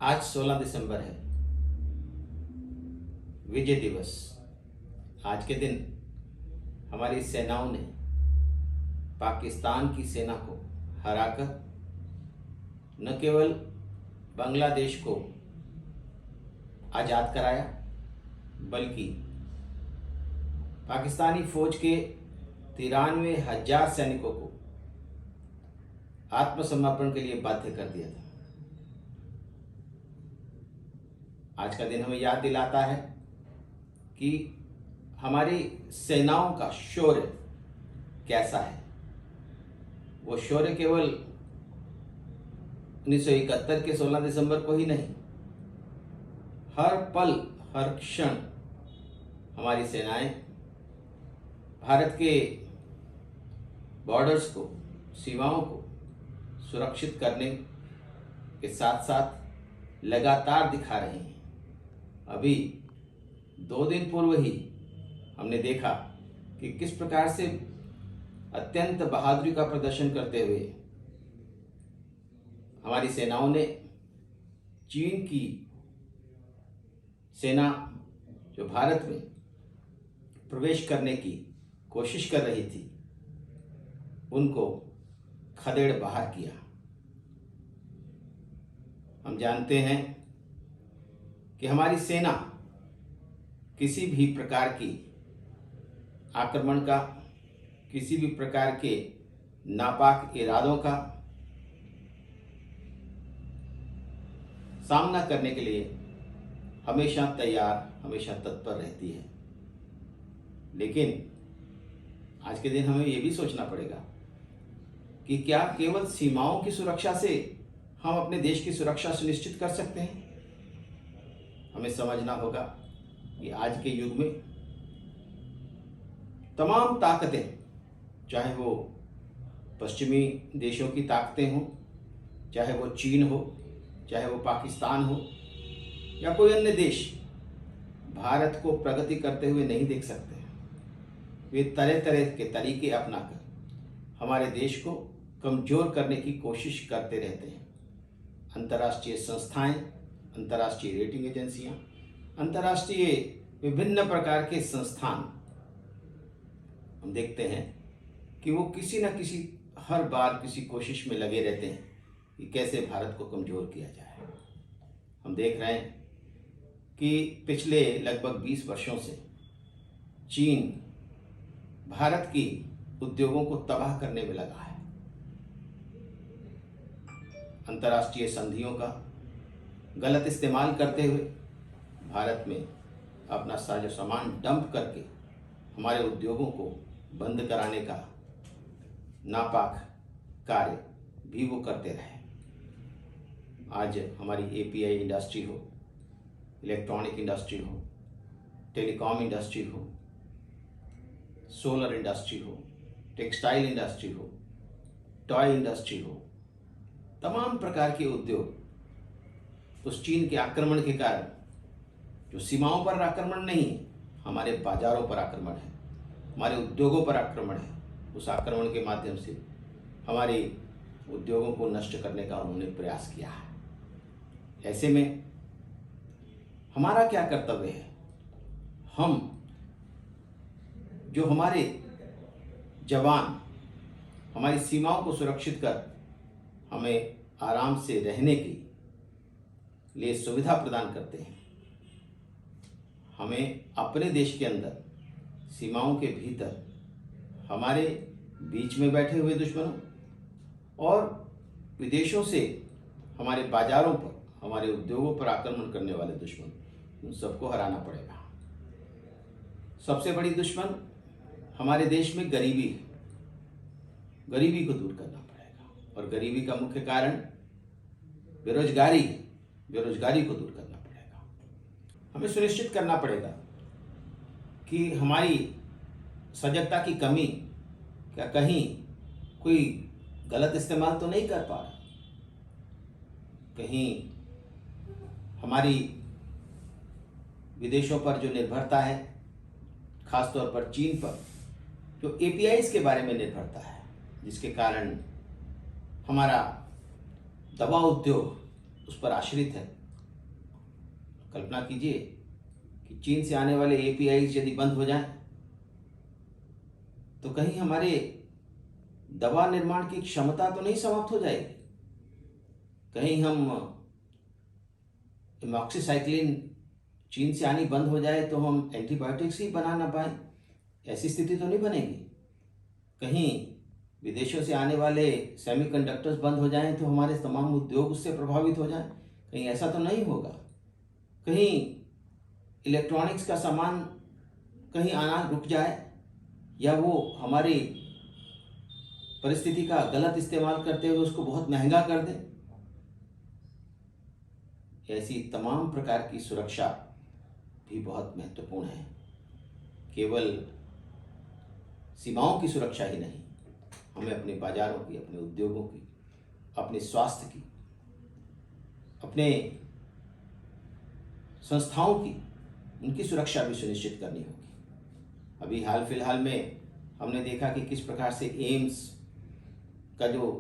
आज 16 दिसंबर है, विजय दिवस। आज के दिन हमारी सेनाओं ने पाकिस्तान की सेना को हराकर न केवल बांग्लादेश को आज़ाद कराया, बल्कि पाकिस्तानी फौज के 93,000 सैनिकों को आत्मसमर्पण के लिए बाध्य कर दिया था। आज का दिन हमें याद दिलाता है कि हमारी सेनाओं का शौर्य कैसा है। वो शौर्य केवल 1971 के 16 दिसंबर को ही नहीं, हर पल हर क्षण हमारी सेनाएं भारत के बॉर्डर्स को, सीमाओं को सुरक्षित करने के साथ साथ लगातार दिखा रही हैं। अभी 2 दिन पूर्व ही हमने देखा कि किस प्रकार से अत्यंत बहादुरी का प्रदर्शन करते हुए हमारी सेनाओं ने चीन की सेना जो भारत में प्रवेश करने की कोशिश कर रही थी, उनको खदेड़ बाहर किया। हम जानते हैं कि हमारी सेना किसी भी प्रकार की आक्रमण का, किसी भी प्रकार के नापाक इरादों का सामना करने के लिए हमेशा तैयार, हमेशा तत्पर रहती है। लेकिन आज के दिन हमें यह भी सोचना पड़ेगा कि क्या केवल सीमाओं की सुरक्षा से हम अपने देश की सुरक्षा सुनिश्चित कर सकते हैं? हमें समझना होगा कि आज के युग में तमाम ताकतें, चाहे वो पश्चिमी देशों की ताकतें हों, चाहे वो चीन हो, चाहे वो पाकिस्तान हो या कोई अन्य देश, भारत को प्रगति करते हुए नहीं देख सकते। वे तरह तरह के तरीके अपनाकर हमारे देश को कमजोर करने की कोशिश करते रहते हैं। अंतर्राष्ट्रीय संस्थाएं, अंतर्राष्ट्रीय रेटिंग एजेंसियां, अंतर्राष्ट्रीय विभिन्न प्रकार के संस्थान, हम देखते हैं कि वो किसी न किसी हर बार किसी कोशिश में लगे रहते हैं कि कैसे भारत को कमजोर किया जाए। हम देख रहे हैं कि पिछले लगभग 20 वर्षों से चीन भारत की उद्योगों को तबाह करने में लगा है। अंतर्राष्ट्रीय संधियों का गलत इस्तेमाल करते हुए भारत में अपना साजो सामान डंप करके हमारे उद्योगों को बंद कराने का नापाक कार्य भी वो करते रहे। आज हमारी एपीआई इंडस्ट्री हो, इलेक्ट्रॉनिक इंडस्ट्री हो, टेलीकॉम इंडस्ट्री हो, सोलर इंडस्ट्री हो, टेक्सटाइल इंडस्ट्री हो, टॉय इंडस्ट्री हो, तमाम प्रकार के उद्योग उस चीन के आक्रमण के कारण, जो सीमाओं पर आक्रमण नहीं है, हमारे बाजारों पर आक्रमण है, हमारे उद्योगों पर आक्रमण है, उस आक्रमण के माध्यम से हमारे उद्योगों को नष्ट करने का उन्होंने प्रयास किया है। ऐसे में हमारा क्या कर्तव्य है? हम जो हमारे जवान हमारी सीमाओं को सुरक्षित कर हमें आराम से रहने के लिए सुविधा प्रदान करते हैं, हमें अपने देश के अंदर सीमाओं के भीतर हमारे बीच में बैठे हुए दुश्मनों और विदेशों से हमारे बाजारों पर, हमारे उद्योगों पर आक्रमण करने वाले दुश्मन, उन सबको हराना पड़ेगा। सबसे बड़ी दुश्मन हमारे देश में गरीबी है। गरीबी को दूर करना पड़ेगा और गरीबी का मुख्य कारण बेरोजगारी है। बेरोजगारी को दूर करना पड़ेगा। हमें सुनिश्चित करना पड़ेगा कि हमारी सजगता की कमी, क्या कहीं कोई गलत इस्तेमाल तो नहीं कर पा रहा, कहीं हमारी विदेशों पर जो निर्भरता है, खासतौर पर चीन पर जो एपीआईज के बारे में निर्भरता है, जिसके कारण हमारा दवा उद्योग उस पर आश्रित है, कल्पना कीजिए कि चीन से आने वाले एपीआई यदि बंद हो जाएं तो कहीं हमारे दवा निर्माण की क्षमता तो नहीं समाप्त हो जाएगी। कहीं हम एमॉक्सीसाइक्लिन चीन से आनी बंद हो जाए तो हम एंटीबायोटिक्स ही बना ना पाए, ऐसी स्थिति तो नहीं बनेगी। कहीं विदेशों से आने वाले सेमीकंडक्टर्स बंद हो जाएं तो हमारे तमाम उद्योग उससे प्रभावित हो जाएं, कहीं ऐसा तो नहीं होगा। कहीं इलेक्ट्रॉनिक्स का सामान कहीं आना रुक जाए या वो हमारी परिस्थिति का गलत इस्तेमाल करते हुए उसको बहुत महंगा कर दे। ऐसी तमाम प्रकार की सुरक्षा भी बहुत महत्वपूर्ण है। केवल सीमाओं की सुरक्षा ही नहीं, हमें अपने बाजारों की, अपने उद्योगों की, अपने स्वास्थ्य की, अपने संस्थाओं की, उनकी सुरक्षा भी सुनिश्चित करनी होगी। अभी हाल फिलहाल में हमने देखा कि किस प्रकार से एम्स का जो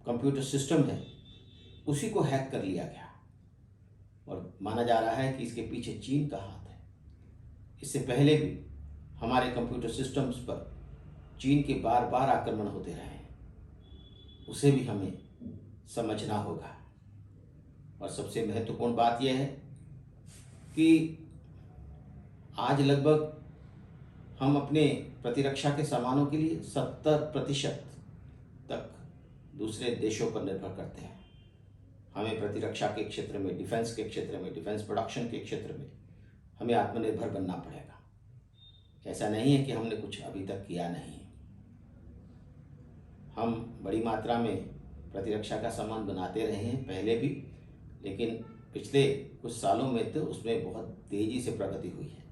कंप्यूटर सिस्टम है उसी को हैक कर लिया गया और माना जा रहा है कि इसके पीछे चीन का हाथ है। इससे पहले भी हमारे कंप्यूटर सिस्टम्स पर चीन के बार बार आक्रमण होते रहे हैं, उसे भी हमें समझना होगा। और सबसे महत्वपूर्ण बात यह है कि आज लगभग हम अपने प्रतिरक्षा के सामानों के लिए 70% तक दूसरे देशों पर निर्भर करते हैं। हमें प्रतिरक्षा के क्षेत्र में, डिफेंस के क्षेत्र में, डिफेंस प्रोडक्शन के क्षेत्र में हमें आत्मनिर्भर बनना पड़ेगा। ऐसा नहीं है कि हमने कुछ अभी तक किया नहीं। हम बड़ी मात्रा में प्रतिरक्षा का सामान बनाते रहे हैं पहले भी, लेकिन पिछले कुछ सालों में तो उसमें बहुत तेज़ी से प्रगति हुई है।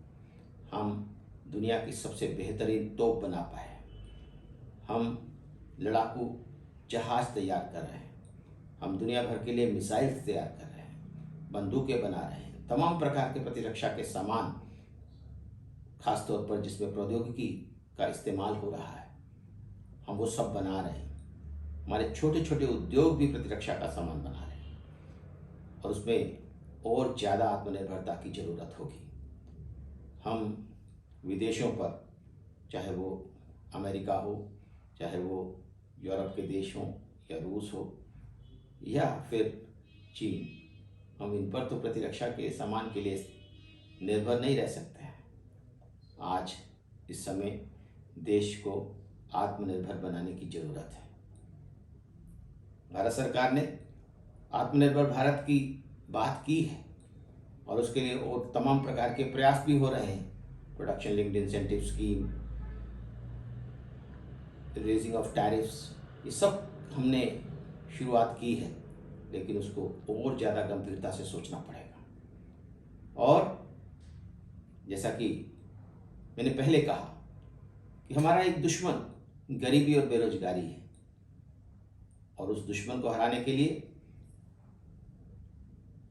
हम दुनिया की सबसे बेहतरीन तोप बना पाए, हम लड़ाकू जहाज़ तैयार कर रहे हैं, हम दुनिया भर के लिए मिसाइल्स तैयार कर रहे हैं, बंदूकें बना रहे हैं, तमाम प्रकार के प्रतिरक्षा के सामान, खासतौर पर जिसमें प्रौद्योगिकी का इस्तेमाल हो रहा है, हम वो सब बना रहे हैं। हमारे छोटे छोटे उद्योग भी प्रतिरक्षा का सामान बना रहे हैं और उसमें और ज़्यादा आत्मनिर्भरता की ज़रूरत होगी। हम विदेशों पर, चाहे वो अमेरिका हो, चाहे वो यूरोप के देश हों या रूस हो या फिर चीन, हम इन पर तो प्रतिरक्षा के सामान के लिए निर्भर नहीं रह सकते हैं। आज इस समय देश को आत्मनिर्भर बनाने की ज़रूरत है। भारत सरकार ने आत्मनिर्भर भारत की बात की है और उसके लिए और तमाम प्रकार के प्रयास भी हो रहे हैं। Production linked incentive scheme, raising of tariffs, ये सब हमने शुरुआत की है, लेकिन उसको और ज़्यादा गंभीरता से सोचना पड़ेगा। और जैसा कि मैंने पहले कहा कि हमारा एक दुश्मन गरीबी और बेरोजगारी है और उस दुश्मन को हराने के लिए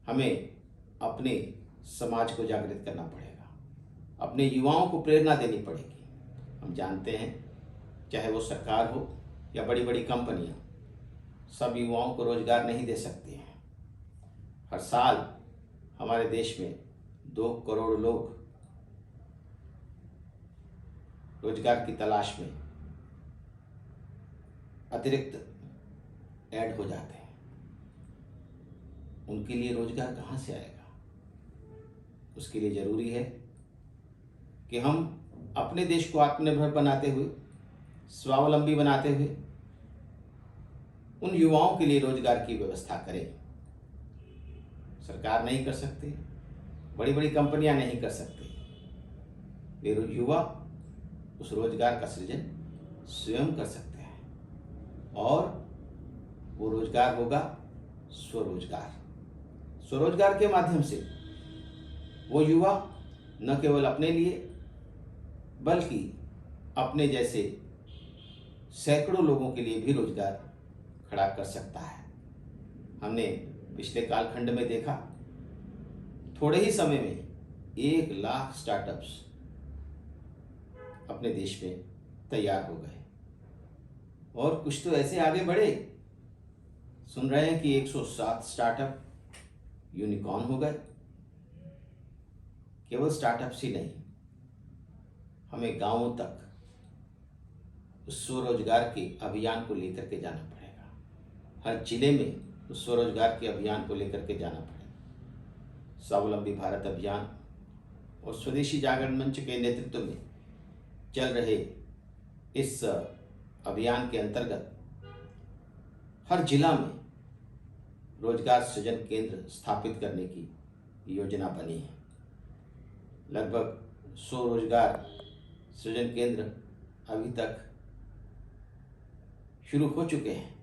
हमें अपने समाज को जागृत करना पड़ेगा, अपने युवाओं को प्रेरणा देनी पड़ेगी। हम जानते हैं, चाहे वो सरकार हो या बड़ी बड़ी कंपनियां, सब युवाओं को रोजगार नहीं दे सकती हैं। हर साल हमारे देश में 2 करोड़ लोग रोजगार की तलाश में अतिरिक्त ऐड हो जाते हैं। उनके लिए रोजगार कहाँ से आएगा? उसके लिए ज़रूरी है कि हम अपने देश को आत्मनिर्भर बनाते हुए, स्वावलंबी बनाते हुए उन युवाओं के लिए रोजगार की व्यवस्था करें। सरकार नहीं कर सकती, बड़ी बड़ी कंपनियां नहीं कर सकती, वे युवा उस रोजगार का सृजन स्वयं कर सकते हैं और वो रोजगार होगा स्वरोजगार। स्वरोजगार के माध्यम से वो युवा न केवल अपने लिए बल्कि अपने जैसे सैकड़ों लोगों के लिए भी रोजगार खड़ा कर सकता है। हमने पिछले कालखंड में देखा, थोड़े ही समय में 1 लाख स्टार्टअप्स अपने देश में तैयार हो गए और कुछ तो ऐसे आगे बढ़े, सुन रहे हैं कि 107 स्टार्टअप यूनिकॉर्न हो गए। केवल स्टार्टअप्स ही नहीं, हमें गांवों तक उस स्वरोजगार के अभियान को लेकर के जाना पड़ेगा। हर जिले में उस स्वरोजगार के अभियान को लेकर के जाना पड़ेगा। स्वावलंबी भारत अभियान और स्वदेशी जागरण मंच के नेतृत्व में चल रहे इस अभियान के अंतर्गत हर जिला में रोजगार सृजन केंद्र स्थापित करने की योजना बनी है। लगभग 100 रोजगार सृजन केंद्र अभी तक शुरू हो चुके हैं।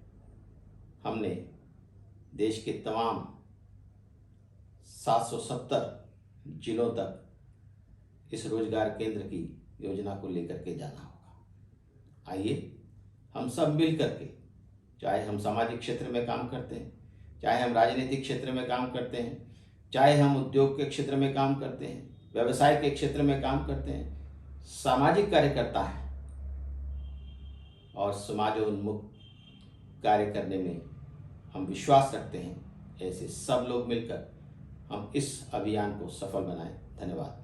हमने देश के तमाम 770 जिलों तक इस रोजगार केंद्र की योजना को लेकर के जाना होगा। आइए हम सब मिल करके, चाहे हम सामाजिक क्षेत्र में काम करते हैं, चाहे हम राजनीतिक क्षेत्र में काम करते हैं, चाहे हम उद्योग के क्षेत्र में काम करते हैं, व्यवसाय के क्षेत्र में काम करते हैं, सामाजिक कार्यकर्ता हैं और समाजोन्मुख कार्य करने में हम विश्वास रखते हैं। ऐसे सब लोग मिलकर हम इस अभियान को सफल बनाएं। धन्यवाद।